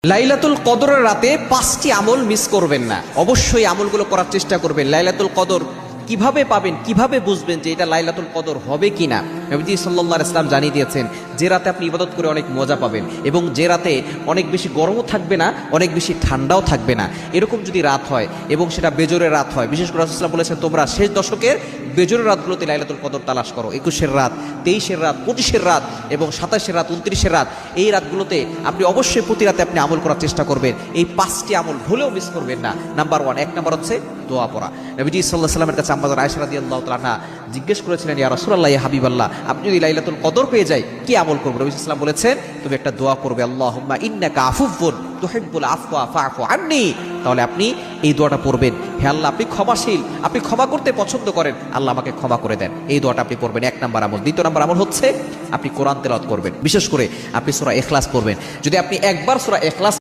লাইলাতুল কদরের রাতে 5টি আমল মিস করবেন না। অবশ্যই আমলগুলো করার চেষ্টা করবেন। লাইলাতুল কদর কিভাবে পাবেন, কিভাবে বুঝবেন যে এটা লাইলাতুল কদর হবে কিনা? নবীজি সাল্লাল্লাহু আলাইহি ওয়াসাল্লাম জানিয়ে দিয়েছেন যে রাতে আপনি ইবাদত করে অনেক মজা পাবেন এবং যে রাতে অনেক বেশি গরমও থাকবে না, অনেক বেশি ঠান্ডাও থাকবে না, এরকম যদি রাত হয় এবং সেটা বেজোরের রাত হয়, বিশেষ করে রাসূলুল্লাহ সাল্লাল্লাহু আলাইহি ওয়াসাল্লাম বলেছেন তোমরা শেষ দশকের বেজোরের রাতগুলোতে লাইলাতুল কদর তালাশ করো। 21-এর রাত, 23-এর রাত, 25-এর রাত এবং 27-এর রাত, 29-এর রাত, এই রাতগুলোতে আপনি অবশ্যই প্রতি রাতে আপনি আমল করার চেষ্টা করবেন। এই 5টি আমল ভুলেও মিস করবেন না। নাম্বার 1, 1 নম্বর হচ্ছে দোয়া পড়া। নবীজি সাল্লাল্লাহু আলাইহি ওয়াসাল্লামের কাছে আম্মা জান আয়েশা রাদিয়াল্লাহু তাআলা আনহা জিজ্ঞেস করেছিলেন, ইয়া রাসূলুল্লাহ, ইয়া হাবিবাল্লাহ, আপনি যদি লাইলাতুল কদর পেয়ে যাই কি আমল করব? নবী সাল্লাল্লাহু আলাইহি ওয়াসাল্লাম বলেছেন তুমি একটা দোয়া করবে, আল্লাহুম্মা ইন্নাকা আফুউন তুহিব্বুল আফওয়া ফাআফু আন্নী। তাহলে আপনি এই দোয়াটা পড়বেন, হে আল্লাহ আপনি ক্ষমাশীল, আপনি ক্ষমা করতে পছন্দ করেন, আল্লাহ আমাকে ক্ষমা করে দেন। এই দোয়াটা আপনি পড়বেন, 1 নম্বর আমল। 2 নম্বর আমল হচ্ছে আপনি কোরআন তেলাওয়াত করবেন, বিশেষ করে আপনি সূরা ইখলাস পড়বেন। যদি আপনি একবার সূরা ইখলাস